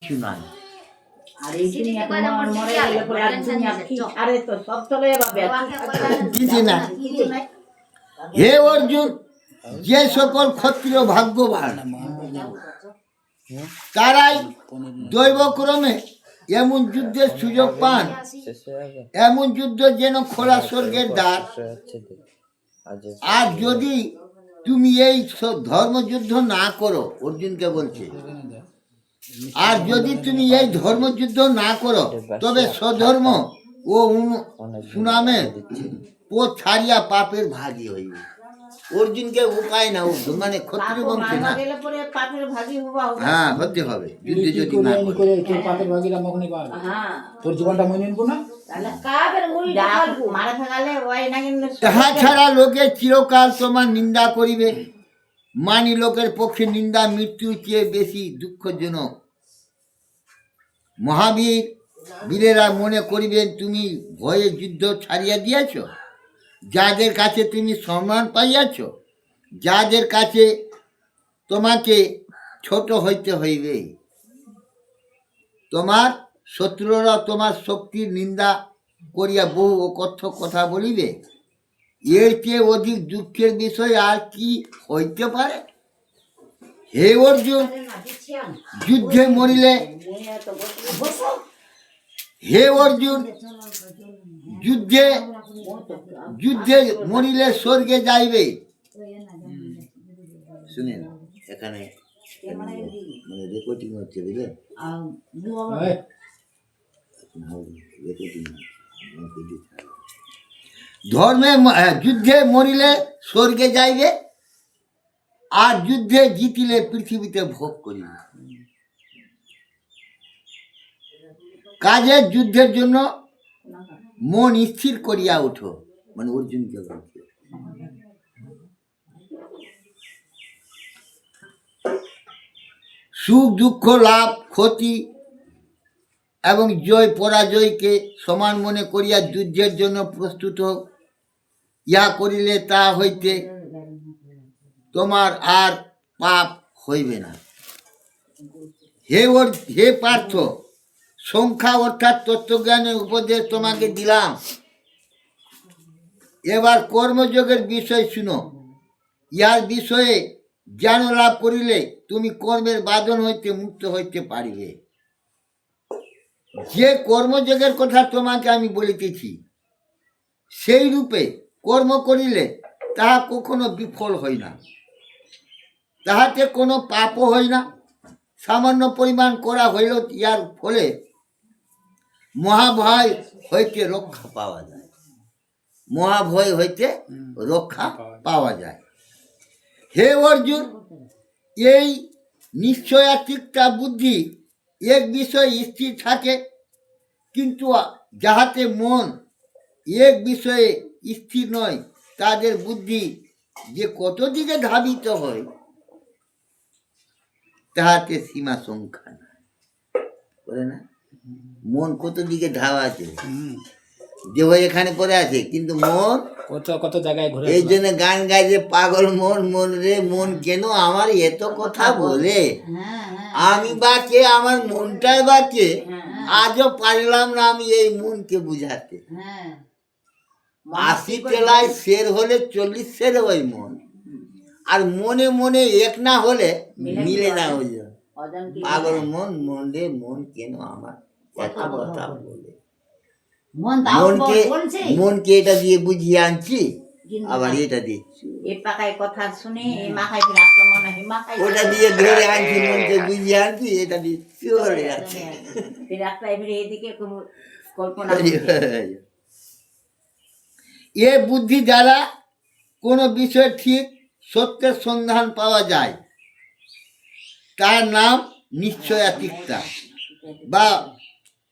কিছু নাই। আর এই দুনিয়া তোমার মরে গেলে পরে আর দুনিয়া কি আরে তো সব চলে যাবে কিছু নাই। হে অর্জুন, যে সকল ক্ষত্রিয় ভাগ্যবান তারাই দৈবক্রমে এমন যুদ্ধের সুযোগ পান, এমন যুদ্ধ যেন খোলা স্বর্গের দ্বার। আর যদি তুমি এই ধর্মযুদ্ধ না করো, অর্জুনকে বলছে, আর যদি তুমি এই ধর্মযুদ্ধ না করো তবে স্বধর্ম ও সুনামের পথ ছাড়িয়া পাপের ভাগী হইবে। অর্জুনকে উপায় না, মানে ক্ষত্রিয় বংশ না, হ্যাঁ হতে হবে যুদ্ধে যদি না করে তোর পাপের ভাগীরা মগ্নি পাবে, তোর জীবনটা মনে নিব না। তাহা ছাড়া লোকে চিরকাল তোমার নিন্দা করিবে। মানি লোকের পক্ষে নিন্দা মৃত্যুর চেয়ে বেশি দুঃখজনক। মহাবীর বীরেরা মনে করিবেন তুমি ভয়ে যুদ্ধ ছাড়িয়া দিয়াছ, যাদের কাছে তুমি সম্মান পাইয়াছ, যাদের কাছে তোমাকে ছোট হইতে হইবে। তোমার শত্রুরা তোমার শক্তির নিন্দা করিয়া বহু অকথ্য কথা বলিবে। এর চেয়ে অধিক দুঃখের বিষয় আর কি হইতে পারে? হে অর্জুন, যুদ্ধে মরিলে হে অর্জুন যুদ্ধে যুদ্ধে মরিলে স্বর্গে যাইবে। শুনেন, এখানে মানে রেকর্ডিং হচ্ছে, বুঝলেন? ধর্মে যুদ্ধে মরিলে স্বর্গে যাইবে, আর যুদ্ধে জিতিলে পৃথিবীতে ভোগ করিবে। কাজের যুদ্ধের জন্য মন স্থির করিয়া উঠো, মানে অর্জুনকে বলছে। সুখ দুঃখ লাভ ক্ষতি এবং জয় পরাজয়কে সমান মনে করিয়া যুদ্ধের জন্য প্রস্তুত হোক। ইহা করিলে তা হইতে তোমার আর পাপ হইবে না। হে পার্থ, সংখ্যা অর্থাৎ তত্ত্বজ্ঞানের উপদেশ তোমাকে দিলাম। এবার কর্মযোগের বিষয় শুনো। ইহার বিষয়ে জ্ঞান লাভ করিলে তুমি কর্মের বাঁধন হইতে মুক্ত হইতে পারিবে। যে কর্মযোগের কথা তোমাকে আমি বলিতেছি, সেই রূপে কর্ম করিলে তাহা কখনো বিফল হয় না, তাহাতে কোনো পাপও হয় না। সামান্য পরিমাণ করা হইল, ইয়ার ফলে মহাভয় হইতে রক্ষা পাওয়া যায়। মহাভয় হইতে রক্ষা পাওয়া যায়। হে অর্জুন, এই নিশ্চয়াত্মিকা বুদ্ধি এক বিষয়ে স্থির থাকে, কিন্তু যাহাতে মন এক বিষয়ে স্থির নয়, তাদের বুদ্ধি যে কত দিকে ধাবিত হয় তাহাতে সীমা সংখ্যা নাই, বলে না? মন কত দিকে ধাওয়া আছে, দেহ এখানে পড়ে আছে, কিন্তু মন কত জায়গায় ঘুরে। এই জন্য গান গায় যে পাগল মন, মন রে মন কেন আমার এত কথা বলে, আমি বাকে আমার মনটাই বাকে, আজও পারলাম না আমি এই মনকে বুঝাতে। 80 তেলায় শের হলে 40 শের হয় মন, আর মনে মনে এক না হলে মিলে না। ওই পাগল মন, মন রে মন কেন আমার এত কথা বলে। মনকে এটা দিয়ে বুঝিয়ে আনছি, আবার এটা দিচ্ছি, ওটা দিয়ে ধরে আনছি, মনকে বুঝিয়ে আনছি, এটা দিয়ে চলে যাচ্ছে। এ বুদ্ধি দ্বারা কোনো বিষয় ঠিক সত্যের সন্ধান পাওয়া যায়, তার নাম নিশ্চয়াত্মিকা বা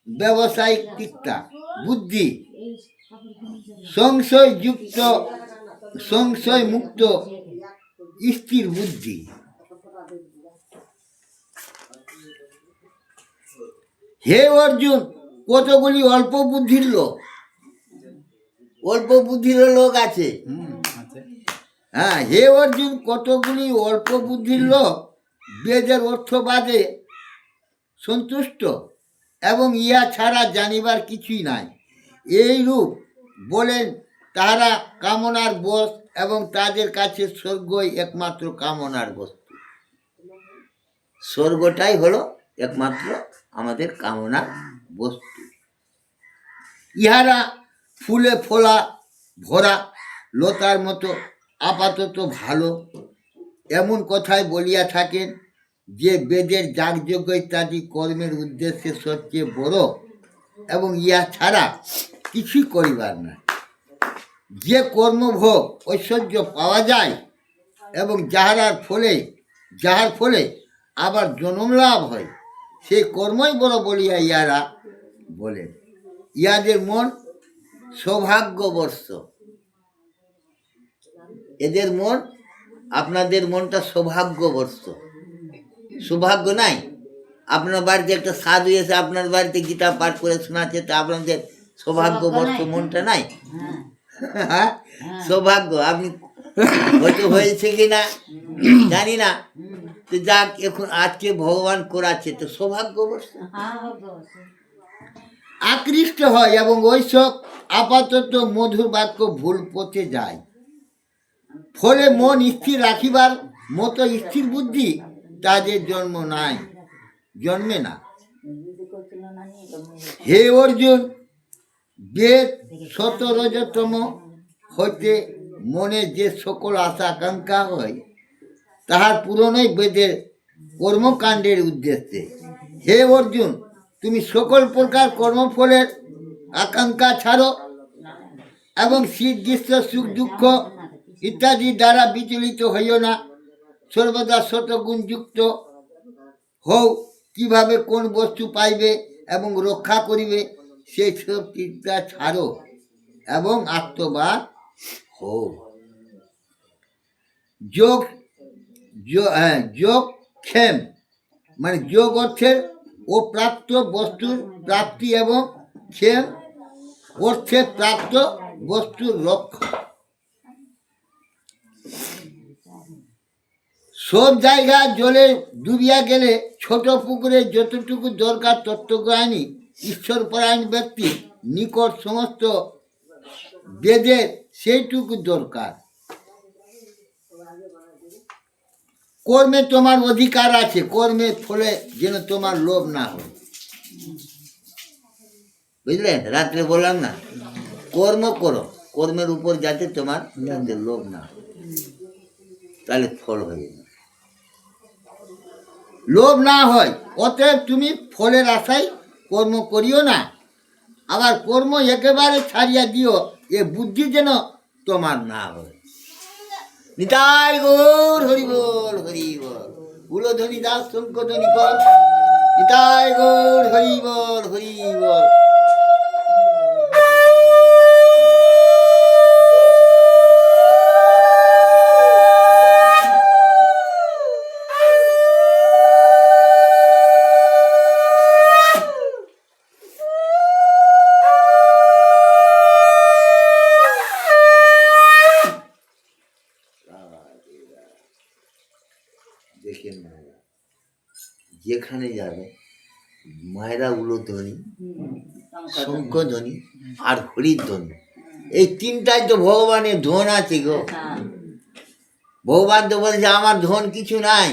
ব্যবসায়িকতা বুদ্ধি। সংশয় মুক্ত স্থির বুদ্ধি। হে অর্জুন, কতগুলি অল্প বুদ্ধির লোক আছে। হ্যাঁ, হে অর্জুন, কতগুলি অল্প বুদ্ধির লোক বেদের অর্থবাদে সন্তুষ্ট এবং ইয়া ছাড়া জানিবার কিছুই নাই। এইরূপ বলেন তাহারা কামনার বশ এবং তাদের কাছে স্বর্গই একমাত্র কামনার বস্তু। স্বর্গটাই হলো একমাত্র আমাদের কামনার বস্তু। ইহারা ফুলে ফোলা ভরা লতার মতো আপাতত ভালো, এমন কথাই বলিয়া থাকেন যে বেদের যাগযজ্ঞ ইত্যাদি কর্মের উদ্দেশ্যে সবচেয়ে বড় এবং ইহা ছাড়া কিছুই করিবার না। যে কর্মভোগ ঐশ্বর্য পাওয়া যায় এবং যাহার ফলে আবার জন্ম লাভ হয়, সেই কর্মই বড় বলিয়া ইহারা বলেন। ইহাদের মন সৌভাগ্যবর্ষ। এদের মন, আপনাদের মনটা সৌভাগ্যবর্ষ। সৌভাগ্য নাই? আপনার বাড়িতে একটা সাধু এসে আপনার বাড়িতে গীতা পাঠ করে শোনাচ্ছে, তা আপনাদের সৌভাগ্যবর্ষ মনটা নাই? হ্যাঁ, সৌভাগ্য। আপনি হয়তো হয়েছে কি না জানি না, তো যাক, এখন আজকে ভগবান করাচ্ছে, তো সৌভাগ্যবর্ষ। আকৃষ্ট হয় এবং ওইসব আপাতত মধুর বাক্য ভুল পথে যায়। ফলে মন স্থির রাখিবার মতো স্থির বুদ্ধি তাদের জন্মে না। হে অর্জুন, বেদ 17তম হইতে মনে যে সকল আশা আকাঙ্ক্ষা হয়, তাহার পূরণই বেদের কর্মকাণ্ডের উদ্দেশ্যে। হে অর্জুন, তুমি সকল প্রকার কর্মফলের আকাঙ্ক্ষা ছাড়ো এবং শীত গ্রীষ্ম সুখ দুঃখ ইত্যাদি দ্বারা বিচলিত হইও না। সর্বদা শতগুণযুক্ত হও, কিভাবে কোন বস্তু পাইবে এবং রক্ষা করিবে সেই সব চিন্তা ছাড়ো এবং আত্মবান হও। যোগ ক্ষেম মানে যোগ অর্থের ও প্রাপ্ত বস্তুর প্রাপ্তি এবং ক্ষেম অর্থে প্রাপ্ত বস্তুর রক্ষা। সব জায়গা জলে ডুবিয়া গেলে ছোট পুকুরে যতটুকু দরকার তত্ত্বজ্ঞানী ঈশ্বরপরায়ণ ব্যক্তি নিকট সমস্ত বেদের সেইটুকু দরকার। কর্মে তোমার অধিকার আছে, কর্মের ফলে যেন তোমার লোভ না হয়। বুঝলেন? রাত্রে বললাম না, কর্ম করো, কর্মের উপর যাতে তোমার লোভ না হয়, তাহলে ফল হবে না। লোভ না হয়, অতএব তুমি ফলের আশায় কর্ম করিও না। আবার কর্ম একেবারে ছাড়িয়া দিও, এ বুদ্ধি যেন তোমার না হয়। নিতাই গৌর হরি বল, হরি বল। উলধ্বনি দাস শঙ্কধ্বনি কর। নিতাই গৌর হরি বল, হরি বল। দেখেন মায়েরা, যেখানে যাবে মায়েরা উলধ্বনি, শঙ্খধ্বনি আর হরিধ্বনি, এই তিনটাই তো ভগবানের ধন আছে গো। ভগবান তো বলছে আমার ধন কিছু নাই,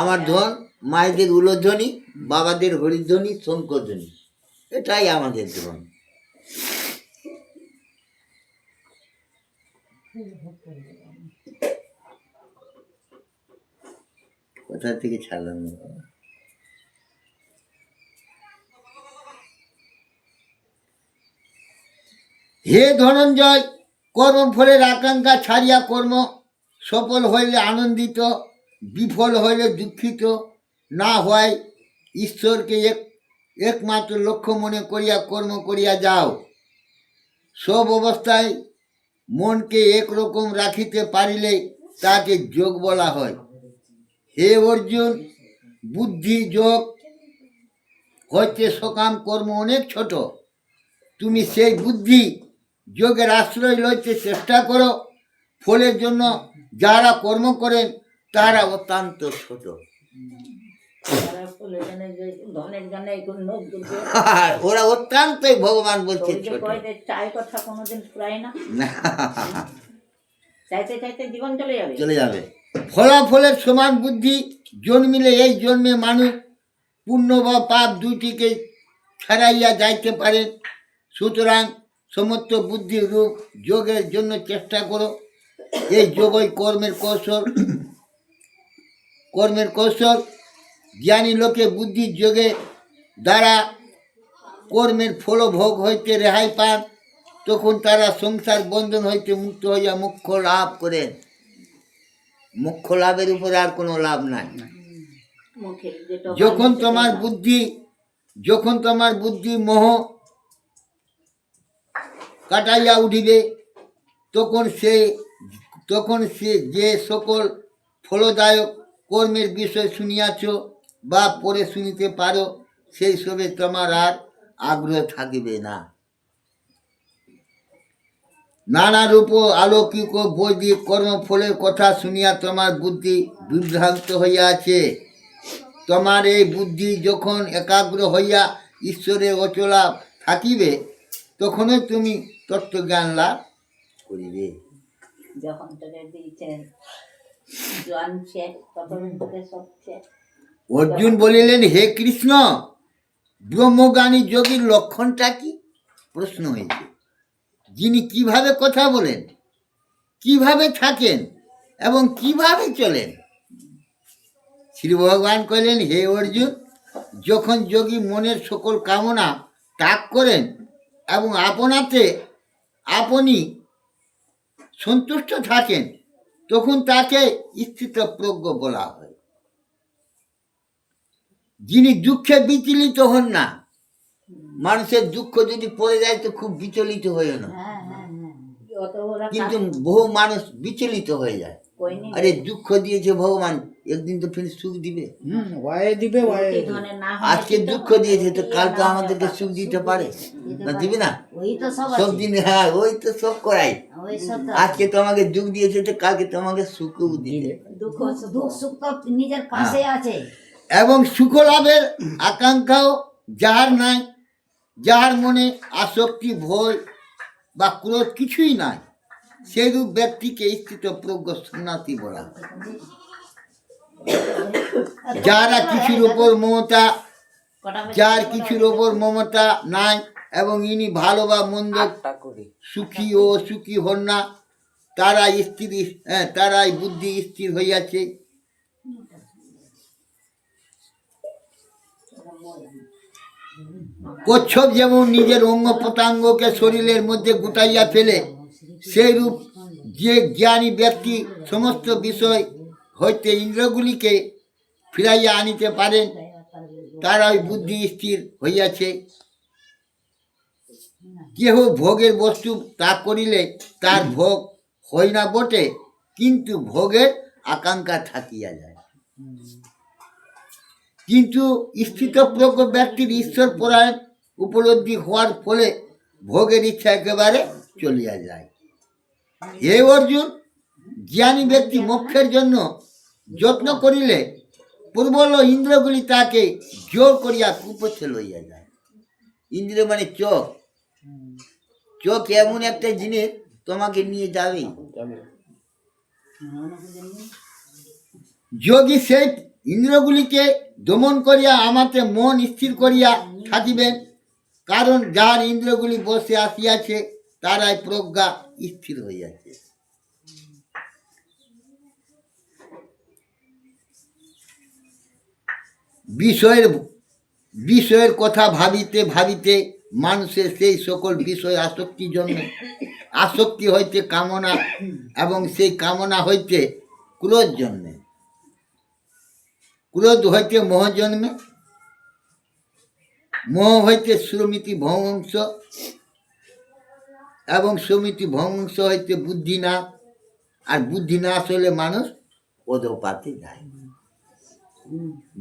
আমার ধন মায়েদের উলধ্বনি, বাবাদের হরিধ্বনি, শঙ্খধ্বনি, এটাই আমাদের ধন। কোথা থেকে ছাড়লাম? হে ধনঞ্জয়, কর্মফলের আকাঙ্ক্ষা ছাড়িয়া কর্ম সফল হইলে আনন্দিত, বিফল হইলে দুঃখিত না হয় ঈশ্বরকে একমাত্র লক্ষ্য মনে করিয়া কর্ম করিয়া যাও। সব অবস্থায় মনকে একরকম রাখিতে পারিলে তাকে যোগ বলা হয়। হে অর্জুন, বুদ্ধি যোগ হইতে সকাম কর্ম অনেক ছোট। তুমি সেই বুদ্ধি যোগের আশ্রয় লইতে চেষ্টা করো। ফলের জন্য যারা কর্ম করেন তারা অত্যন্ত ছোট। বলে জানে যে ধনের জন্য এই কোন লোক দিতে আর ওরা অত্যন্তই ভগবান বলছে ওই যে ছোট কয় যে চায় কথা কোনোদিন ফুরায় না, চাইতে চাইতে জীবন চলে যাবে। চলে যাবে। ফলাফলের সমান বুদ্ধি জন্মিলে এই জন্মে মানুষ পুণ্য বা পাপ দুইটিকে ছাড়াইয়া যাইতে পারে। সুতরাং সমস্ত বুদ্ধির রূপ যোগের জন্য চেষ্টা করো। এই যোগই কর্মের কৌশল। কর্মের কৌশল জ্ঞানী লোকে বুদ্ধির যোগে দ্বারা কর্মের ফলভোগ হইতে রেহাই পান। তখন তারা সংসার বন্ধন হইতে মুক্ত হইয়া মোক্ষ লাভ করেন। মোক্ষ লাভের উপরে আর কোনো লাভ নাই। মুখে যেটা যখন তোমার বুদ্ধি মোহ কাটাইয়া উঠিবে, তখন সে যে সকল ফলদায়ক কর্মের বিষয় শুনিয়াছ বা পড়ে শুনিতে পারো, সেই সবে তোমার আর আগ্রহ থাকিবে না। নানা রূপ আলৌকিক ও বৈদিক কর্মফলের কথা শুনিয়া তোমার বুদ্ধি বিভ্রান্ত হইয়াছে। তোমার এই বুদ্ধি যখন একাগ্র হইয়া ঈশ্বরে অচলা থাকিবে, তখনই তুমি তত্ত্বজ্ঞান লাভ করিবে। যখন তোকে দিয়েছেন জানছে তখন তোকে সবছে। অর্জুন বলিলেন, হে কৃষ্ণ, ব্রহ্মজ্ঞানী যোগীর লক্ষণটা কি? প্রশ্ন হয়েছে। যিনি কিভাবে কথা বলেন, কিভাবে থাকেন এবং কিভাবে চলেন? শ্রী ভগবান কহিলেন, হে অর্জুন, যখন যোগী মনের সকল কামনা ত্যাগ করেন এবং আপনাতে আপনি সন্তুষ্ট থাকেন, তখন তাকে স্থিতপ্রজ্ঞ বলা হয়। যিনি দুঃখে বিচলিত হন না। মানুষের দুঃখ যদি পড়ে যায় তো খুব বিচলিত হয়ে না, অত ওরা কিন্তু বহু মানুষ বিচলিত হয়ে যায়। কইনি আরে দুঃখ দিয়েছে ভগবান, একদিন তো ফির সুখ দিবে। ধনে না হয় আজকে দুঃখ দিয়েছে তো কাল তো আমাদেরকে সুখ দিতে পারে না, দিবে না? ওই তো সব সব আছে, দিন, হ্যাঁ, ওই তো সব করাই। ওই সব তো আজকে তো আমাকে দুঃখ দিয়েছে তো কালকে তো আমাকে সুখও দিবে। দুঃখ দুঃখ সুখ তো নিজের পাশে আছে। এবং সুখ লাভের আকাঙ্ক্ষাও যাহার নাই, যাহার মনে আসক্তি, ভয় বা ক্রোধ কিছুই নাই, সেইরূপ ব্যক্তিকে স্থিতপ্রজ্ঞ সন্ন্যাসী বলা হয়। যারা কিছুর উপর মমতা, যার কিছুর ওপর মমতা নাই এবং ইনি ভালো বা মন্দ, সুখী ও সুখী হন না, তারাই বুদ্ধি স্থির হইয়াছে। কচ্ছপ যেমন নিজের অঙ্গ প্রত্যঙ্গকে শরীরের মধ্যে গুটাইয়া ফেলে, সেইরূপ যে জ্ঞানী ব্যক্তি সমস্ত বিষয় হইতে ইন্দ্রগুলিকে ফিরাইয়া আনিতে পারেন, তারাই বুদ্ধি স্থির হইয়াছে। কেহ ভোগের বস্তু ত্যাগ করিলে তার ভোগ হয় না বটে, কিন্তু ভোগের আকাঙ্ক্ষা থাকিয়া যায়। কিন্তু স্থিতপ্রজ্ঞ ব্যক্তির ঈশ্বর পরায়ণ উপলব্ধি হওয়ার ফলে ভোগের ইচ্ছা একেবারে চলিয়া যায়। হে অর্জুন, জ্ঞানী ব্যক্তি মোক্ষের জন্য যত্ন করিলে প্রবল ইন্দ্রগুলি তাকে জোর করিয়া কুপথে লইয়া যায়। ইন্দ্র মানে চোখ। চোখ এমন একটা জিনিস তোমাকে নিয়ে যাবে। যোগী সেই ইন্দ্রগুলিকে দমন করিয়া আমাতে মন স্থির করিয়া থাকিবেন, কারণ যার ইন্দ্রগুলি বসে আসিয়াছে তারাই প্রজ্ঞা স্থির হইয়াছে। বিষয়ের কথা ভাবিতে ভাবিতে মানুষের সেই সকল বিষয় আসক্তি জন্মে। আসক্তি হইতে কামনা এবং সেই কামনা হইতে ক্রোধ জন্মে। ক্রোধ হইতে মোহ জন্মে, মোহ হইতে সুমিতি ভ্রংশ এবং সুমিতি ভ্রংশ হইতে বুদ্ধি না, আর বুদ্ধি নাশ হলে মানুষ অধোপাতে যায়।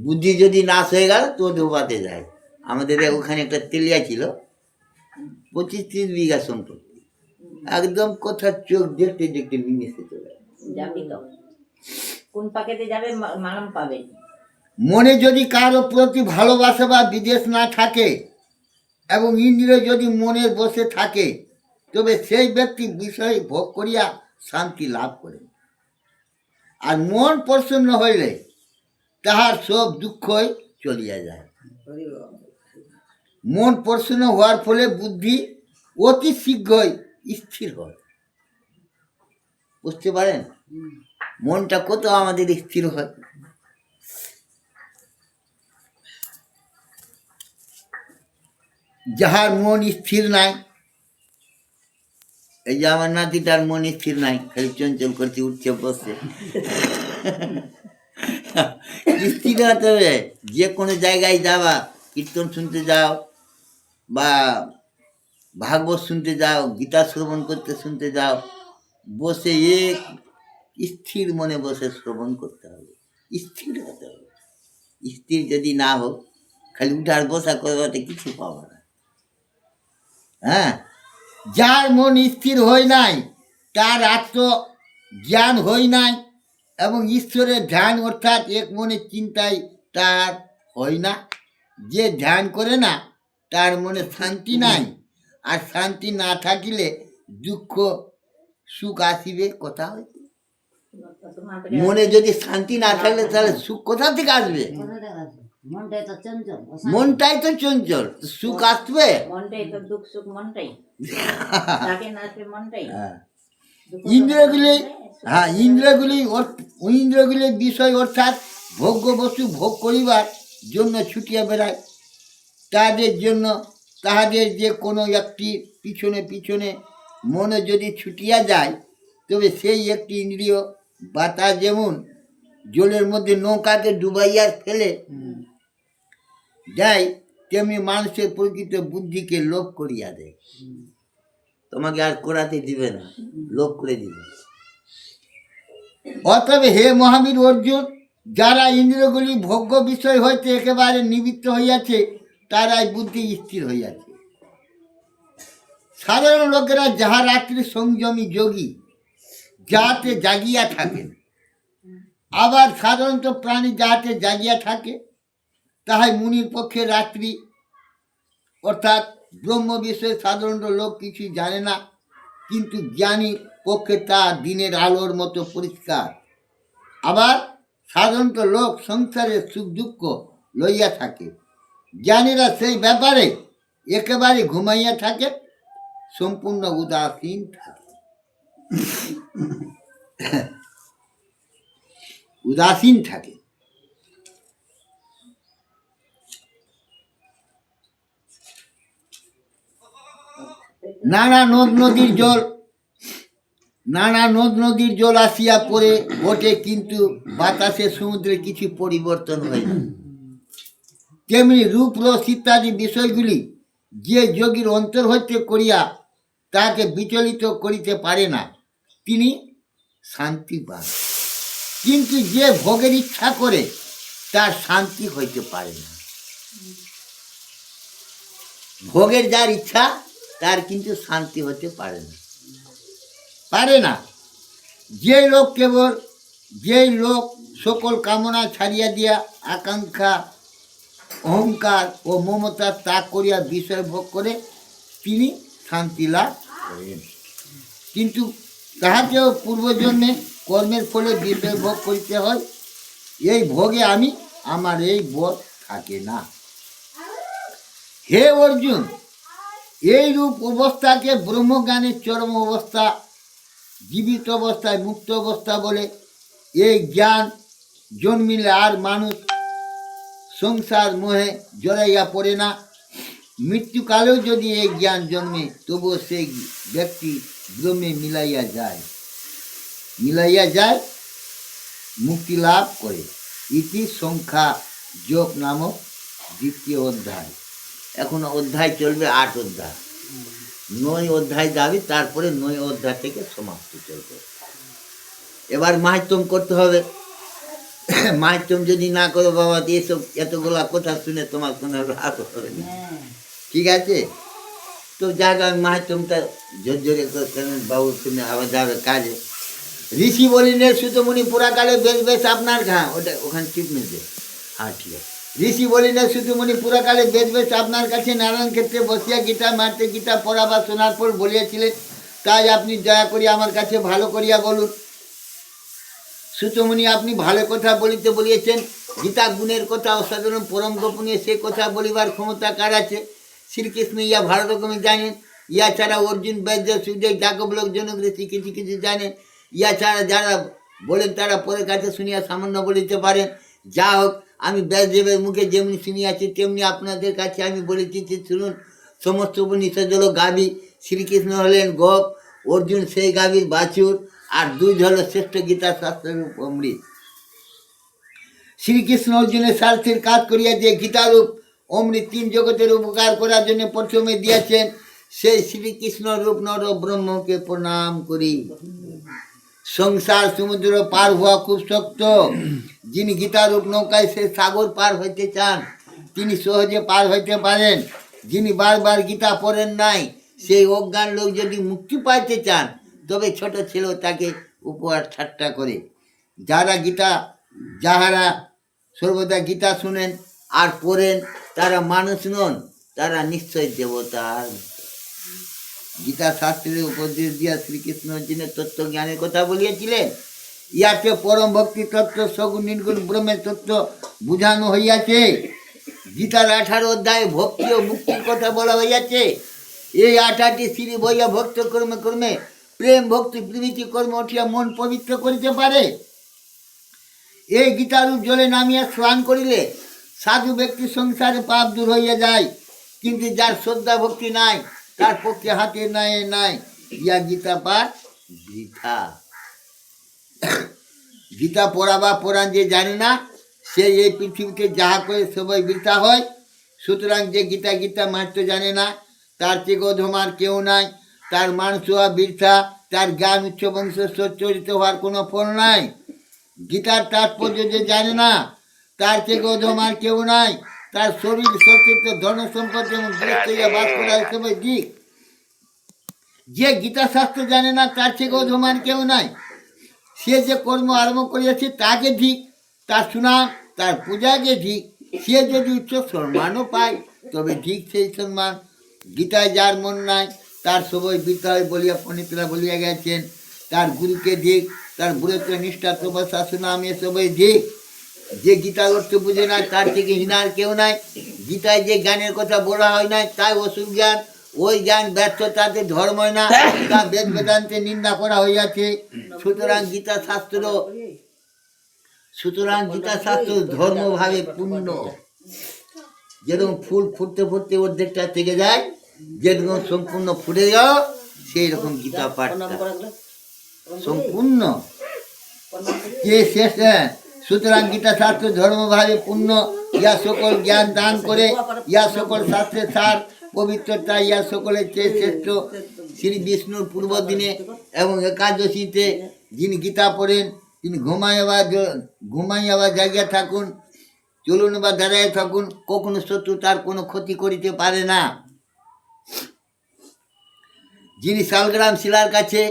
বুদ্ধি যদি নাশ হয়ে গেল তো অধোপাতে যায়। আমাদের ওখানে একটা তেলিয়া ছিল, 25-30 বিঘা সম্পত্তি, একদম কথা চোখ দেখতে দেখতে মিশে চলে যাবি তো কোন পাকেতে যাবে মালম পাবে। মনে যদি কারো প্রতি ভালোবাসা বা বিদ্বেষ না থাকে এবং ইন্দ্রিয় যদি মনের বসে থাকে, তবে সেই ব্যক্তি বিষয় ভোগ করিয়া শান্তি লাভ করে। আর মন প্রসন্ন হইলে তাহার সব দুঃখই চলিয়া যায়। মন প্রসন্ন হওয়ার ফলে বুদ্ধি অতি শীঘ্রই স্থির হয়। বুঝতে পারেন মনটা কত আমাদের স্থির হয়। যাহার মন স্থির নাই, এই যে আমার নাতিটার মন স্থির নাই, খালি চঞ্চল করতে উঠছে বসছে। স্থির হতে হবে। যে কোনো জায়গায় যাবা, কীর্তন শুনতে যাও বা ভাগবত শুনতে যাও, গীতা শ্রবণ করতে শুনতে যাও, বসে এক স্থির মনে বসে শ্রবণ করতে হবে, স্থির হতে হবে। স্থির যদি না হোক, খালি উঠার বসা করবাতে কিছু পাবো না। হ্যাঁ, যার মন স্থির হয় নাই, তার আত্মজ্ঞান হয় নাই এবং ঈশ্বরের ধ্যান অর্থাৎ এক মনে চিন্তায় তার হয় না। যে ধ্যান করে না তার মনে শান্তি নাই, আর শান্তি না থাকিলে দুঃখ সুখ আসিবে কোথা হইতে? মনে যদি শান্তি না থাকলে তাহলে সুখ কোথা থেকে আসবে? মনটাই তো চঞ্চল, মনটাই তো চঞ্চল, সুখ আসবে? মনটাই তো দুঃখ সুখ, মনটাই তাকে না আসবে, মনটাই। ইন্দ্রিয়গুলি, হ্যাঁ, ইন্দ্রিয়গুলির বিষয় অর্থাৎ ভোগ্য বস্তু ভোগ করিবার জন্য ছুটিয়া বেড়ায়। তাহাদের যে কোনো একটি পিছনে পিছনে মনে যদি ছুটিয়া যায়, তবে সেই একটি ইন্দ্রিয়, বাতাস যেমন জলের মধ্যে নৌকাকে ডুবাইয়া ফেলে দেয়, তেমনি মানুষের প্রকৃত বুদ্ধিকে লোভ করিয়া দেয়। তোমাকে আর করাতে দিবে না, লোভ করে দিবে। অতএব হে মহাবীর অর্জুন, যারা ইন্দ্রিয়গুলি ভোগ্য বিষয় হইতে একেবারে নিবৃত্ত হইয়াছে, তারাই বুদ্ধি স্থির হইয়াছে। সাধারণ লোকেরা যাহা রাত্রি সংযমী যোগী, যাহাতে জাগিয়া থাকেন, আবার সাধারণত প্রাণী যাহাতে জাগিয়া থাকে, তাহাই মুনির পক্ষে রাত্রি অর্থাৎ ব্রহ্ম বিষয়ে সাধারণত লোক কিছু জানে না, কিন্তু জ্ঞানীর পক্ষে তা দিনের আলোর মতো পরিষ্কার। আবার সাধারণত লোক সংসারের সুখ দুঃখ লইয়া থাকে, জ্ঞানীরা সেই ব্যাপারে একেবারে ঘুমাইয়া থাকে, সম্পূর্ণ উদাসীন থাকে। উদাসীন থাকে। নানা নদ নদীর জল আসিয়া পড়ে বটে, কিন্তু বাতাসে সমুদ্রে কিছু পরিবর্তন হয় না। তেমনি রূপ রস ইত্যাদি বিষয়গুলি যে যোগীর অন্তর হইতে করিয়া তাকে বিচলিত করিতে পারে না, তিনি শান্তি পান। কিন্তু যে ভোগের ইচ্ছা করে তার শান্তি হইতে পারে না। ভোগের যার ইচ্ছা তার কিন্তু শান্তি হতে পারে না। যেই লোক সকল কামনা ছাড়িয়া দিয়া আকাঙ্ক্ষা, অহংকার ও মমতা ত্যাগ করিয়া বিষয় ভোগ করে, তিনি শান্তি লাভ করেন। কিন্তু তাহাকেও পূর্বজন্মে কর্মের ফলে বিষয় ভোগ করিতে হয়। এই ভোগে আমার এই বোধ থাকে না। হে অর্জুন, এই রূপ অবস্থাকে ব্রহ্মজ্ঞানের চরম অবস্থা, জীবিত অবস্থায় মুক্ত অবস্থা বলে। এই জ্ঞান জন্মিলে আর মানুষ সংসার মোহে জড়াইয়া পড়ে না। মৃত্যুকালেও যদি এই জ্ঞান জন্মে, তবুও সেই ব্যক্তি ব্রহ্মে মিলাইয়া যায়, মুক্তি লাভ করে। ইতি সংখ্যা যোগ নামক দ্বিতীয় অধ্যায়। এখন অধ্যায় চলবে 8 অধ্যায়, 9 অধ্যায় যাবে, তারপরে 9 অধ্যায় থেকে সমাপ্তি চলবে। এবার মাহাত্ম্য করতে হবে। মাহাত্ম্য যদি না করো বাবা, এসব এতগুলা কথা শুনে তোমার কোনো লাভ হবে না, ঠিক আছে? তো যাক, আমি মাহাত্ম্যটা জোরে করতেন বাবু, শুনে আবার যাবে কাজে। ঋষি বলিলেন, সুতমুনি পুরাকালে বেশ বেশ আপনার ঘা, ওটা ওখানে টিপ মেরে হ্যাঁ ঠিক আছে। ঋষি বলিলেন সুতমুনি পুরাকালে বেশ বেশ আপনার কাছে নারায়ণ ক্ষেত্রে বসিয়া গীতা মারতে গীতা পড়া বা শোনার পর বলিয়াছিলেন, তাই আপনি দয়া করিয়া আমার কাছে ভালো করিয়া বলুন। সুতমুনি আপনি ভালো কথা বলিতে বলিয়েছেন, গীতা গুণের কথা অসাধারণ পরম গোপনীয়, সে কথা বলিবার ক্ষমতা কার আছে? শ্রীকৃষ্ণ ইয়া ভালো রকমের জানেন। ইয়া ছাড়া অর্জুন, বৈদ্য, সুজয়, যাকব লোক জনক ঋষি কিছু কিছু জানেন। ইয়া ছাড়া যারা বলেন তারা পরের কাছে শুনিয়া সামান্য বলিতে পারেন। যা হোক, আমি ব্যাসদেবের মুখে যেমনি শুনিয়াছি তেমনি আপনাদের কাছে আমি বলেছি, শুনুন। সমস্ত উপনিষদ হলো গাভী, শ্রীকৃষ্ণ হলেন গোপ, অর্জুন সেই গাভীর বাছুর, আর দুধ হলো শ্রেষ্ঠ গীতা শাস্ত্রের অমৃত। শ্রীকৃষ্ণ অর্জুনের স্বার্থের কাজ করিয়া যে গীতারূপ অমৃত তিন জগতের উপকার করার জন্য প্রথমে দিয়েছেন, সেই শ্রীকৃষ্ণ রূপ নর ব্রহ্মকে প্রণাম করি। সংসার সমুদ্র পার হওয়া খুব শক্ত। যিনি গীতারূপ নৌকায় সে সাগর পার হইতে চান, তিনি সহজে পার হইতে পারেন। যিনি বারবার গীতা পড়েন নাই, সেই অজ্ঞান লোক যদি মুক্তি পাইতে চান, তবে ছোট ছেলেও তাকে উপহার ঠাট্টা করে। যাহারা সর্বদা গীতা শুনেন আর পড়েন, তারা মানুষ নন, তারা নিশ্চয় দেবতার। গীতা শাস্ত্রের উপদেশ দিয়া শ্রীকৃষ্ণ অর্জুনের তত্ত্ব জ্ঞানের কথা বলিয়াছিলেন। ইয়াতে পরম ভক্তি তত্ত্ব, সগুণ নির্গুণ ব্রহ্মের তত্ত্ব বুঝানো হইয়াছে। গীতার 18 অধ্যায়ে ভক্তি ও মুক্তির কথা বলা হইয়াছে। এই 8টি সিঁড়ি বইয়া ভক্ত কর্মে কর্মে প্রেম ভক্তি প্রভৃতি কর্ম উঠিয়া মন পবিত্র করিতে পারে। এই গীতারূপ জলে নামিয়া স্নান করিলে সাধু ব্যক্তি সংসারে পাপ দূর হইয়া যায়। কিন্তু যার শ্রদ্ধা ভক্তি নাই, তার পক্ষে হাতে নাই নাই, ইয়া গীতা পাঠ বৃথা। গীতা পড়া বা পড়ান যে জানে না, সে এই পৃথিবীতে যাহা করে সবাই বৃথা হয়। সুতরাং যে গীতা মারতে জানে না, তার চেয়ে অধমার কেউ নাই। তার মানুষ হওয়া বৃথা, তার জ্ঞান উচ্চ বংশ চরিত হওয়ার কোনো ফল নাই। গীতার তাৎপর্য যে জানে না, তার থেকে অধমার কেউ নাই। তার শরীর সচিত্র ধন সম্পদ এবং গৃহস্থ বাস করার সবাই দিক। যে গীতা শাস্ত্র জানে না, তার থেকে অধমার কেউ নাই। সে যে কর্ম আরম্ভ করিয়াছে তাকে ঠিক, তার সুনাম তার পূজাকে ঠিক। সে যদি উচ্চ সম্মানও পায়, তবে ঠিক সেই সম্মান। গীতায় যার মন নাই, তার সবই বৃথা হয় বলিয়া পণ্ডিতরা বলিয়া গেছেন। তার গুরুকে দিক, তার বুড়েত্ব নিষ্ঠা তপস্যা সুনাম এসবই দিক। যে গীতার অর্থ বুঝে না, তার থেকে হীনার কেউ নাই। গীতায় যে জ্ঞানের কথা বলা হয় নাই, তাই অসুর জ্ঞান। ওই জ্ঞান ব্যর্থ, তাতে ধর্মই না, তা বেদ বেদান্তে নিন্দা করা হইয়াছে। সুতরাং গীতা শাস্ত্র ধর্মভাবে পূর্ণ। যেরকম ফুল ফুটতে ফুটতে অর্ধেকটা থেকে যায়, যেরকম সম্পূর্ণ ফুটে যাও, সেই রকম গীতা পাঠটা সম্পূর্ণ কে শেষ। সুতরাং গীতা শাস্ত্র ধর্মভাবে পূর্ণ। ইয়া সকল জ্ঞান দান করে, ইয়া সকল শাস্ত্রের সার পবিত্রতা, ইয়া সকলের চেয়ে শ্রেষ্ঠ। শ্রী বিষ্ণুর পূর্ব দিনে এবং একাদশীতে যিনি গীতা পড়েন, তিনি ঘুমাইয়া জায়গা থাকুন, চলুন বা দাঁড়ায় থাকুন, কখনো শত্রু তার কোনো ক্ষতি করিতে পারে না। যিনি শালগ্রাম শিলার কাছে,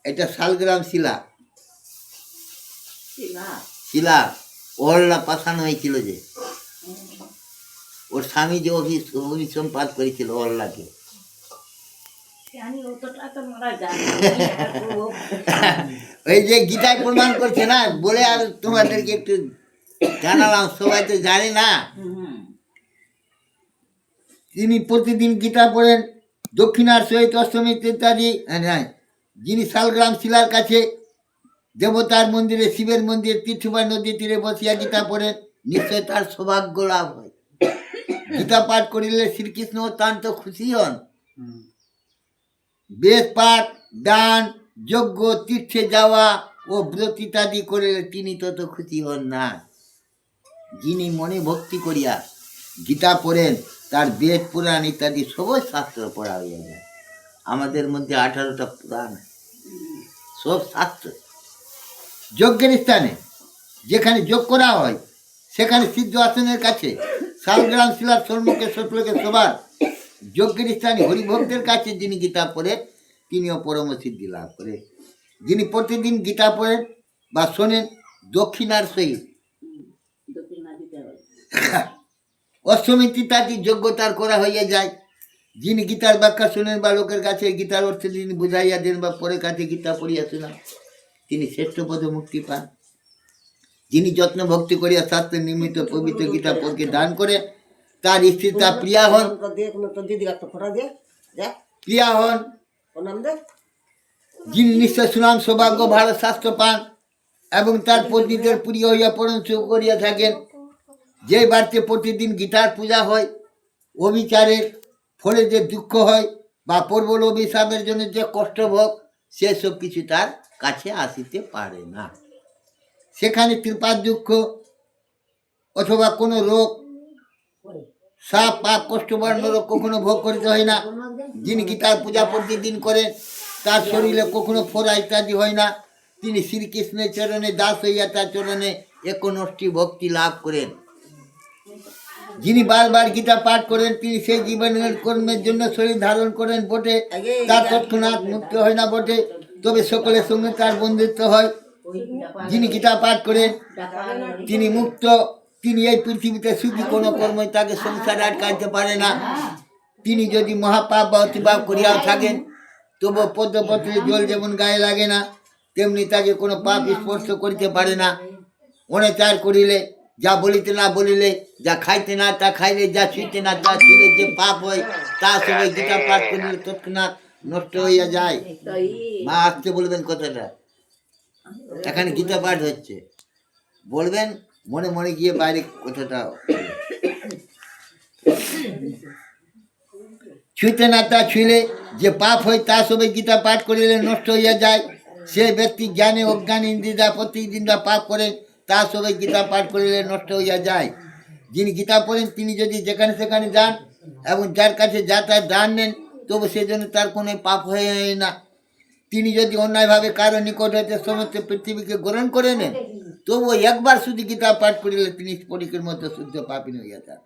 এটা শালগ্রাম শিলা অহল্লা পাঠানো হয়েছিল, যে ওর স্বামী যে অভিসম্পাত করেছিল অহল্লাকে। ওই যে গীতায় প্রমাণ করছে না বলে, আর তোমাদেরকে একটু জানালাম, সবাই তো জানে না। তিনি প্রতিদিন গীতা পড়েন, দক্ষিণার সহিত অষ্টমী ইত্যাদি। যিনি শালগ্রাম শিলার কাছে দেবতার মন্দিরে, শিবের মন্দিরে, তীর্থবা নদী তীরে বসিয়া গীতা পড়েন, নিশ্চয় তার সৌভাগ্য লাভ হয়। গীতা পাঠ করিলে শ্রীকৃষ্ণ অত্যন্ত খুশি হন। বেদ পাঠ, দান, যজ্ঞ, তীর্থে যাওয়া ও ব্রত ইত্যাদি করিলে তিনি তত খুশি হন না। যিনি মনে ভক্তি করিয়া গীতা পড়েন, তার বেদ পুরাণ ইত্যাদি সবই শাস্ত্র পড়া হইয়া যায়। আমাদের মধ্যে 18টা পুরাণ, সব শাস্ত্র। যজ্ঞের স্থানে যেখানে যোগ করা হয়, সেখানে সিদ্ধ আসনের কাছে শালগ্রাম শিলার সম্মুখে শত্রুকে সবার যজ্ঞের স্থানে হরিভক্তের কাছে যিনি গীতা পড়েন, তিনিও পরম সিদ্ধি লাভ করে। যিনি প্রতিদিন গীতা পড়েন বা শোনেন, দক্ষিণার সহিত অষ্টমী তিথাটি যোগ্যতার করা হইয়া যায়। যিনি গীতার ব্যাখ্যা শুনেন বা লোকের কাছে গীতার অর্থ যিনি বুঝাইয়া দেন বা পরে কাছে গীতা পড়িয়া শোনান, তিনি শ্রেষ্ঠ পদে মুক্তি পান। যিনি যত্ন ভক্তি করিয়া শাস্ত্রের নিমিত্ত পবিত্র গীতা পড়কে দান করে, তার স্ত্রী তার প্রিয়া হন, প্রিয়া হন। যিনি নিশ্চয় সুনাম সৌভাগ্য ভালো স্বাস্থ্য পান এবং তার পত্নীদের প্রিয় হইয়া পরম সুখ করিয়া থাকেন। যে বাড়িতে প্রতিদিন গীতার পূজা হয়, অবিচারের ফলে যে দুঃখ হয় বা প্রবল অভিশাপের জন্য যে কষ্ট ভোগ, সেসব কিছু তার কাছে আসিতে পারে না। সেখানে কৃপার দুঃখ অথবা কোনো রোগ, সাপ পাপ কষ্ট বর্ণ রোগ কখনো ভোগ করিতে হয় না। যিনি গীতার পূজা প্রতিদিন করেন, তার শরীরে কখনো ফোড়া ইত্যাদি হয় না। তিনি শ্রীকৃষ্ণের চরণে দাস হইয়া তার চরণে একনষ্টি ভক্তি লাভ করেন। যিনি বারবার গীতা পাঠ করেন, তিনি সেই জীবনের কর্মের জন্য শরীর ধারণ করেন বটে, তার তৎক্ষণাৎ মুক্তি হয় না বটে, তবে সকলের সঙ্গে তার বন্ধুত্ব হয়। যিনি গীতা পাঠ করেন তিনি মুক্ত। তিনি এই পৃথিবীতে সুখী কোনো কর্মই তাকে সংসারে আটকাইতে পারে না। তিনি যদি মহাপাপ বা অতিপাপ করিয়াও থাকেন, তবু পদ্মপত্রে জল যেমন গায়ে লাগে না, তেমনি তাকে কোনো পাপ স্পর্শ করিতে পারে না। অনাচার করিলে, যা বলিতে না বলিলে, যা খাইতে না তা খাইলে, যা ছুঁইতে না তা ছুঁলে যে পাপ হয়, তা সবাই গীতা পাঠ করিলে তৎক্ষণাৎ নষ্ট হইয়া যায়। মা আসতে বলবেন কথাটা, এখানে গীতা পাঠ হচ্ছে, বলবেন মনে মনে গিয়ে বাইরে কথাটা। ছুঁইতে না তা ছুঁলে যে পাপ হয়, তা সবাই গীতা পাঠ করিলে নষ্ট হইয়া যায়। সে ব্যক্তি জ্ঞানে অজ্ঞানী ইন্দ্রিয়া প্রতিদিন যা পাপ করেন, তা সবাই গীতা পাঠ করিলে নষ্ট হইয়া যায়। যিনি গীতা পড়েন, তিনি যদি যেখানে সেখানে যান এবং যার কাছে যা তার দান নেন, তবু সেজন্য তার কোনো পাপ হয়ে না। তিনি যদি অন্যায়ভাবে কারো নিকট হইতে সমস্ত পৃথিবীকে গ্রহণ করে নেন, তবু একবার শুধু গীতা পাঠ করিলে তিনি পরীক্ষার মতো শুদ্ধ পাপিন হইয়া যান।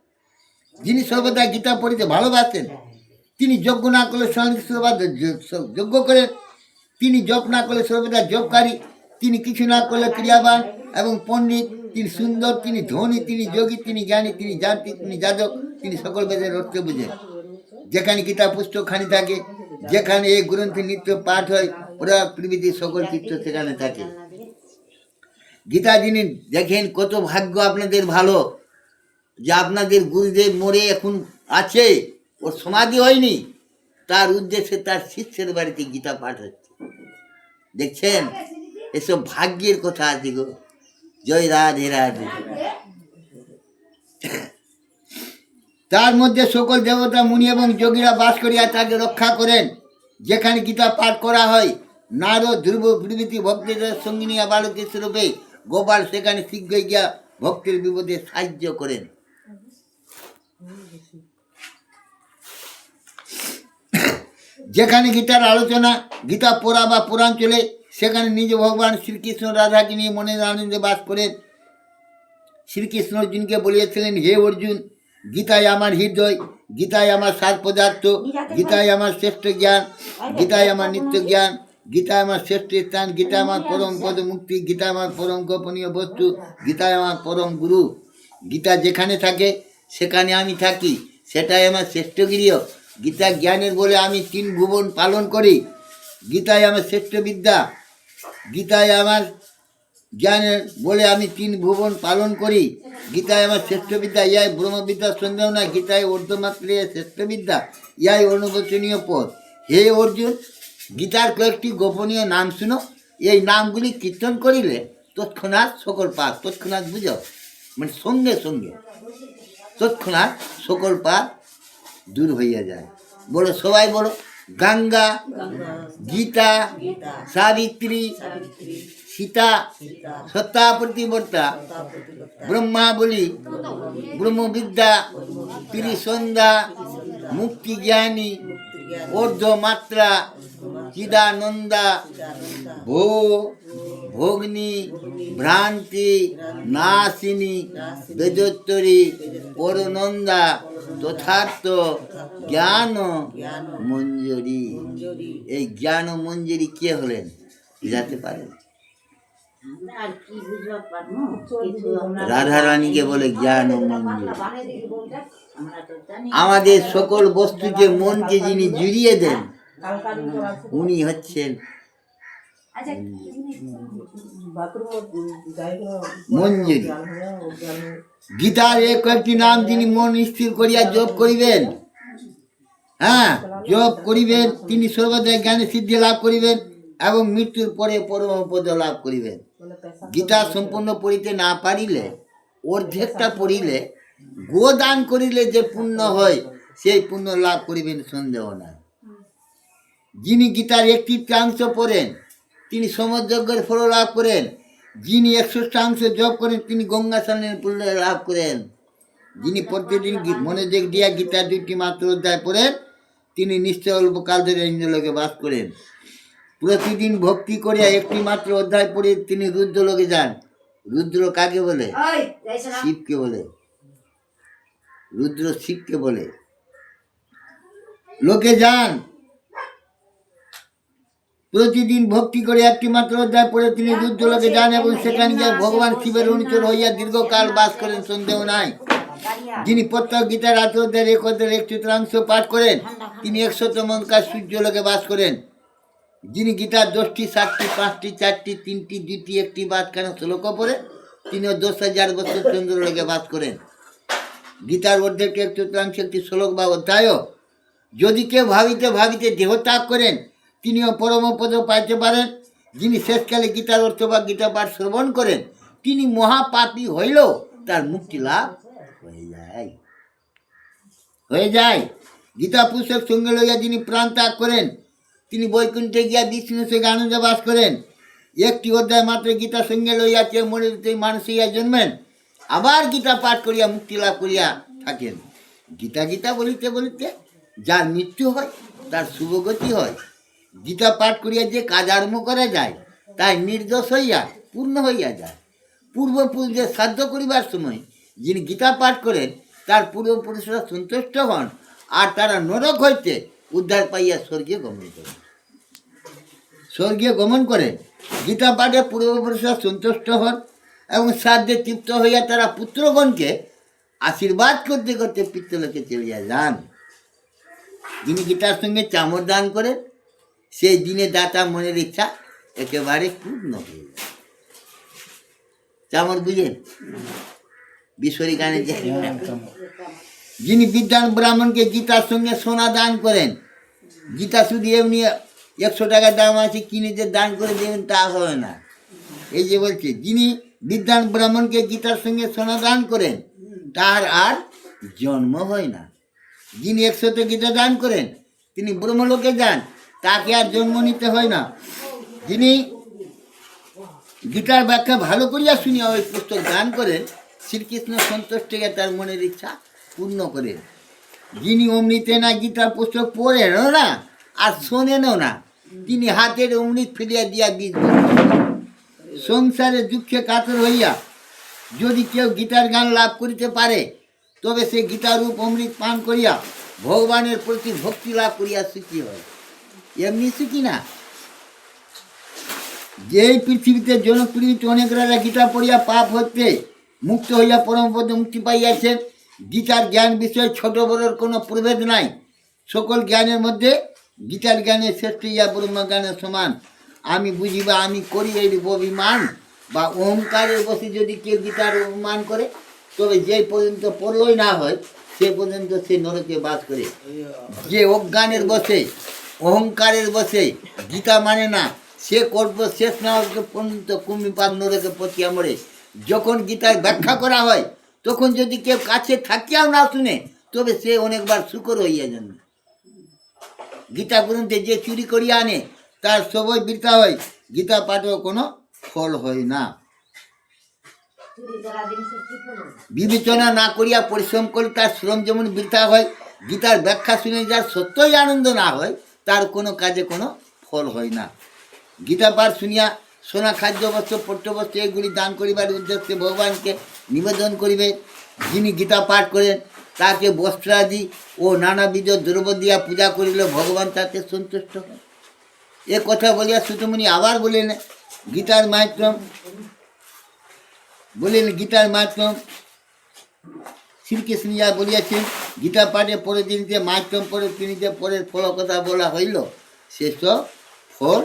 যিনি সর্বদা গীতা পড়িতে ভালোবাসেন, তিনি যজ্ঞ না করলে যজ্ঞ করেন, তিনি জপ না করলে সর্বদা জপকারী, তিনি কিছু না করলে ক্রিয়াবান এবং পণ্ডিত, তিনি সুন্দর, তিনি ধনী, তিনি যোগী, তিনি জ্ঞানী, তিনি জাতি, তিনি যাদব, তিনি সকল বেদের অর্থ বুঝেন। যেখানে গীতা পুস্তকখানি থাকে, যেখানে এই গ্রন্থের নিত্য পাঠ হয়, ওরা পৃথিবীর সকল তীর্থ সেখানে থাকে। গীতা যিনি দেখেন, কত ভাগ্য আপনাদের ভালো যে আপনাদের গুরুদেব মরে এখন আছে, ওর সমাধি হয়নি, তার উদ্দেশ্যে তার শিষ্যের বাড়িতে গীতা পাঠ হচ্ছে। দেখছেন, এসব ভাগ্যের কথা আছে গো। জয় রাধে রাধে। তার মধ্যে সকল দেবতা, মুনি এবং যোগীরা বাস করিয়া তাকে রক্ষা করেন। যেখানে গীতা পাঠ করা হয়, নারদ, ধ্রুব প্রভৃতি ভক্তদের সঙ্গে নিয়ে বালকের রূপে গোপাল সেখানে শীঘ্রই গিয়া ভক্তের বিপদে সাহায্য করেন। যেখানে গীতার আলোচনা, গীতা পড়া বা পুরাণ চলে, সেখানে নিজ ভগবান শ্রীকৃষ্ণ রাধাকে নিয়ে মনের আনন্দে বাস করেন। শ্রীকৃষ্ণ অর্জুনকে বলিয়েছিলেন, হে অর্জুন, গীতায় আমার হৃদয়, গীতায় আমার সার পদার্থ, গীতায় আমার শ্রেষ্ঠ জ্ঞান, গীতায় আমার নিত্য জ্ঞান, গীতায় আমার শ্রেষ্ঠ স্থান, গীতা আমার পরম পদ মুক্তি, গীতা আমার পরম গোপনীয় বস্তু, গীতায় আমার পরম গুরু। গীতা যেখানে থাকে সেখানে আমি থাকি, সেটাই আমার শ্রেষ্ঠ গৃহ। গীতা জ্ঞানের বলে আমি 3 ভুবন পালন করি। গীতায় আমার শ্রেষ্ঠ বিদ্যা, গীতায় আমার জ্ঞানের বলে আমি 3 ভুবন পালন করি। গীতায় আমার শ্রেষ্ঠ বিদ্যা, ইহাই ব্রহ্মবিদ্যার সন্দেহ না। গীতায় অর্ধমাত্রে শ্রেষ্ঠ বিদ্যা, ইহাই অনুবচনীয় পদ। হে অর্জুন, গীতার কয়েকটি গোপনীয় নাম শুনো, এই নামগুলি কীর্তন করিলে তৎক্ষণাৎ সকল পাপ, তৎক্ষণাৎ বুঝো মানে সঙ্গে সঙ্গে, তৎক্ষণাৎ সকল পাপ দূর হইয়া যায়। বলো, সবাই বলো, গঙ্গা, গীতা, সাবিত্রী, সীতা, সত্তা প্রতিবর্তা, ব্রহ্মাবলী, ব্রহ্মবিদ্যা, ত্রিসন্ধ্যা, মুক্তি জ্ঞানী, অর্ধমাত্রা, চিদানন্দা, ভগ্নি, ভ্রান্তি নাশিনী, বেদোত্তরী, পরনন্দা, তথার্থ, জ্ঞান মঞ্জরি। এই জ্ঞান মঞ্জরি কে হলেন বুঝাতে পারেন? আমরা আর কি বুঝবার পারবো কিছু আমরা রাধা রানীকে বলে জ্ঞান ও মঞ্জুরি। আমরা তো জানি আমাদের সকল বস্তুকে মনকে যিনি জুড়িয়ে দেন উনি হচ্ছেন মঞ্জুরি। গীতার এক কয়েকটি নাম যিনি মন স্থির করিয়া জপ করিবেন, হ্যাঁ জপ করিবেন, তিনি সর্বদাই জ্ঞানে সিদ্ধি লাভ করিবেন এবং মৃত্যুর পরে পরমপদ লাভ করিবেন। গীতা সম্পূর্ণ পড়িতে না পারিলে, অর্ধেকটা পড়িলে, গোদান করিলে যে পুণ্য হয় সেই পুণ্য লাভ করিবেন সন্দেহ নাই। যিনি গীতার একটি অংশ পড়েন তিনি সমযজ্ঞের ফল লাভ করেন। যিনি 100 জপ করেন তিনি গঙ্গা স্নানের পুণ্য লাভ করেন। যিনি প্রতিদিন মনোযোগ দিয়া গীতার 2টি মাত্র অধ্যায় পড়েন তিনি নিশ্চয় অল্পকাল ধরে ইন্দ্রলোকে বাস করেন। প্রতিদিন ভক্তি করিয়া 1টি মাত্র অধ্যায় পড়ে তিনি রুদ্রলোকে যান। রুদ্র কাকে বলে? শিবকে বলে। রুদ্র শিবকে বলে। লোকে যান প্রতিদিন ভক্তি করে 1টি মাত্র অধ্যায় পড়ে তিনি রুদ্রলোকে যান এবং সেখানে গিয়ে ভগবান শিবের অনুচর হইয়া দীর্ঘকাল বাস করেন সন্দেহ নাই। যিনি প্রত্যেক গীতার 8 অধ্যায়ের 1 অধ্যায়ের 1/4 পাঠ করেন তিনি 100তম কাল সূর্যলোকে বাস করেন। যিনি গীতার 10টি 7টি 5টি 4টি 3টি 2টি 1টি বাদ কেন শ্লোক পড়ে তিনিও 10,000 বছর চন্দ্রলোকে বাস করেন। গীতার অর্ধেক 1/4 একটি শ্লোক বা অধ্যায়ও যদি কেউ ভাবিতে ভাবিতে দেহত্যাগ করেন তিনিও পরমপদ পাইতে পারেন। যিনি শেষকালে গীতার অর্থ বা গীতা পাঠ শ্রবণ করেন তিনি মহাপাপী হইলেও তার মুক্তি লাভ হয়ে যায়। গীতা পুস্তক সঙ্গে লইয়া যিনি প্রাণ ত্যাগ করেন তিনি বৈকুণ্ঠে গিয়া বিষ্ণুর সঙ্গে আনন্দে বাস করেন। 1টি অধ্যায় মাত্র গীতা সঙ্গে লইয়া কেউ মনে মানুষ হইয়া জন্মেন আবার গীতা পাঠ করিয়া মুক্তি লাভ করিয়া থাকেন। গীতা গীতা বলিতে বলিতে যার মৃত্যু হয় তার শুভগতি হয়। গীতা পাঠ করিয়া যে কাজকর্ম করা যায় তাই নির্দোষ হইয়া পূর্ণ হইয়া যায়। পূর্বপুরুষদের শ্রাদ্ধ করিবার সময় যিনি গীতা পাঠ করেন তার পূর্বপুরুষরা সন্তুষ্ট হন আর তারা নরক হইতে উদ্ধার পাইয়া স্বর্গে গমন করেন। স্বর্গে গমন করেন। গীতা পাঠে পূর্বপুরুষরা সন্তুষ্ট হন এবং শ্রাদ্ধে তৃপ্ত হইয়া তারা পুত্রগণকে আশীর্বাদ করতে করতে পিতৃলোকে চলিয়া যান। যিনি গীতার সঙ্গে চামর দান করেন সেই দিনে দাতা মনের ইচ্ছা একেবারে পূর্ণ হয়ে যায়। চামর বুঝেন? বিশ্বরী গানে যে যিনি বিদ্বান ব্রাহ্মণকে গীতার সঙ্গে সোনা দান করেন, গীতা শুধু এমনি 100 টাকা দাম আছে কিনে যে দান করে দেবেন তা হবে না। এই যে বলছে যিনি বিদ্বান ব্রাহ্মণকে গীতার সঙ্গে সোনা দান করেন তার আর জন্ম হয় না। যিনি 100 গীতা দান করেন তিনি ব্রহ্মলোকে যান, তাকে আর জন্ম নিতে হয় না। যিনি গীতার ব্যাখ্যা ভালো করিয়া শুনিয়া ওই পুস্তক দান করেন শ্রীকৃষ্ণ সন্তুষ্ট হইয়া তার মনের ইচ্ছা পূর্ণ করেন। যিনি অমৃতে না গীতার পুস্তক পড়েনও না আর শোনেনও না তিনি হাতের অমৃত ফিরিয়া দিয়া বীজ সংসারে দুঃখে কাতর হইয়া যদি কেউ গীতার জ্ঞান লাভ করিতে পারে তবে সে গীতারূপ অমৃত পান করিয়া ভগবানের প্রতি ভক্তি লাভ করিয়া সুখী হয়। এমনি সুখী না। যেই পৃথিবীতে জনপ্রিয় অনেক রাজা গীতা পড়িয়া পাপ হইতে মুক্ত হইয়া পরমপদ মুক্তি পাইয়াছেন। গীতার জ্ঞান বিষয়ে ছোট বড়োর কোনো প্রভেদ নাই। সকল জ্ঞানের মধ্যে গীতার জ্ঞানের শ্রেষ্ঠ ইয়া ব্রহ্মজ্ঞানের সমান। আমি বুঝিবা আমি করি এই অভিমান বা অহংকারের বসে যদি কেউ গীতার অভিমান করে তবে যে পর্যন্ত পড়লই না হয় সে পর্যন্ত সে নরকে বাস করে। যে অজ্ঞানের বসে অহংকারের বসে গীতা মানে না সে কল্প শেষ না পর্যন্ত কুমিপাক নরকে পচিয়া মরে। যখন গীতার ব্যাখ্যা করা হয় তখন যদি কেউ কাছে থাকিয়াও না শুনে তবে সে অনেকবার শুকর হইয়া জন্মে। গীতা গ্রন্থে যে চুরি করিয়া আনে তার সবই বৃথা হয়, গীতা পাঠেও কোনো ফল হয় না। বিবেচনা না করিয়া পরিশ্রম করে তার শ্রম যেমন বৃথা হয়, গীতার ব্যাখ্যা শুনে যার সত্যই আনন্দ না হয় তার কোনো কাজে কোনো ফল হয় না। গীতা পাঠ শুনিয়া সোনা খাদ্য বস্ত্র পট্টবস্ত্র এগুলি দান করিবার উদ্দেশ্যে ভগবানকে নিবেদন করিবে। যিনি গীতা পাঠ করেন তাকে বস্ত্রাদি ও নানাবিধ দ্রব্য দিয়া পূজা করিলে ভগবান তাতে সন্তুষ্ট হয়। এ কথা বলিয়া সুতমণি আবার বলেন গীতার মাধ্যম শ্রীকৃষ্ণ যা বলিয়াছেন গীতা পাঠে পরের দিন যে মাধ্যম পরে তিনি যে পরের ফল কথা বলা হইল সেসব ফল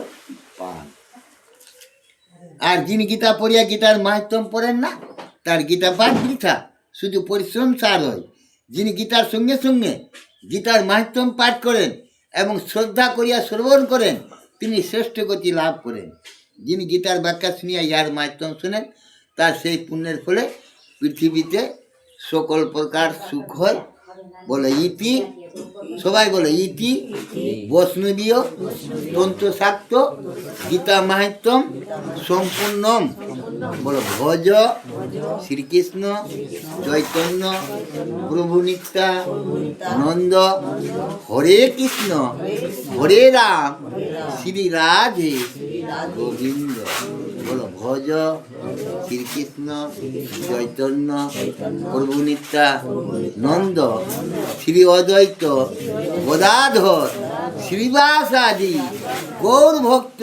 পান। আর যিনি গীতা পড়িয়া গীতার মাধ্যম পড়েন না তার গীতা পাঠ বৃথা, শুধু পরিশ্রম সার হয়। যিনি গীতার সঙ্গে সঙ্গে গীতার মাধ্যম পাঠ করেন এবং শ্রদ্ধা করিয়া শ্রবণ করেন তিনি শ্রেষ্ঠ গতি লাভ করেন। যিনি গীতার ব্যাখ্যা শুনিয়া ইহার মাধ্যম শোনেন তার সেই পুণ্যের ফলে পৃথিবীতে সকল প্রকার সুখ হয়। বলে ইতি, সবাই বলে ইতি বৈষ্ণবীয় তন্ত্রশাক্ত গীতা মাহাত্ম্যম সম্পূর্ণম। বলো ভজ শ্রীকৃষ্ণ চৈতন্য প্রভু নিত্যানন্দ হরে কৃষ্ণ হরে রাম শ্রী রাধে গোবিন্দ। বলো ভজ শ্রীকৃষ্ণ চৈতন্য প্রভু নিত্যানন্দ শ্রী অদ্বৈত গদাধর শ্রীবাসাদি গৌর ভক্ত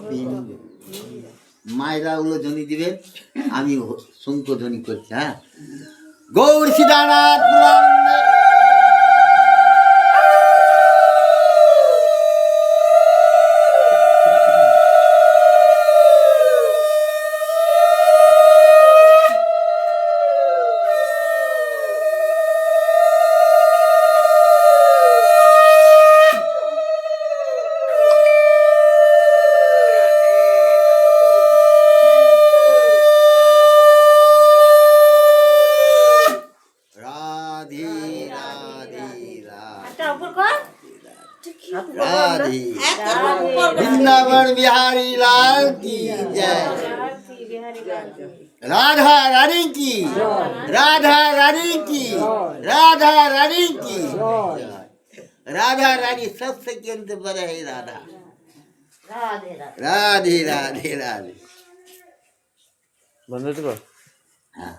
বৃন্দ। মায়েরা ওগুলো ধ্বনি দিবেন, আমি শঙ্খ ধ্বনি করছি। হ্যাঁ, গৌর সীতানাথ वृंदावन बिहारी लाल की जय। राधा रानी की, राधा रानी की, राधा रानी की। राधा रानी सबसे केंद्र पर है राधा। राधे राधे राधे राधे राधे। बंद होते का? हाँ।